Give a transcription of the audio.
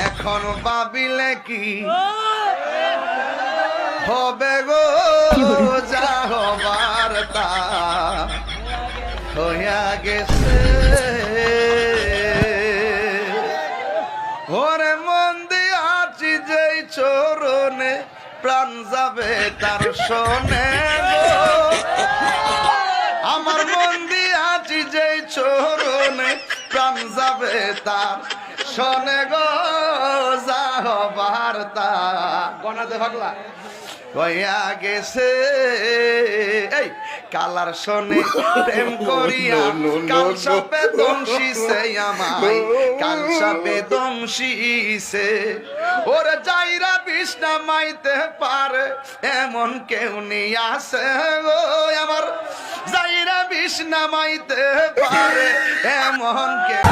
এখন ভাবিলে কি হবে গো, যা হবার তা হইয়া গেছে। ওরে মন দিয়াছি যেই চরণে, প্রাণ যাবে তার শোনে গো। আমার মন দিয়াছি যেই চরণে, প্রাণ যাবে তার শোনে গো, যা হবার তা গনাতে ভাগলা হইয়া গেছে। এই কালার শোনে প্রেম করিয়া কাল সাপে দংশিছে আমায়, কাল সাপে দংশিছে। ওরে যাইরা বিষ নামাইতে পারে এমন কেউ নেই আছে গো, আমার যাইরা বিষ নামাইতে পারে এমন কেউ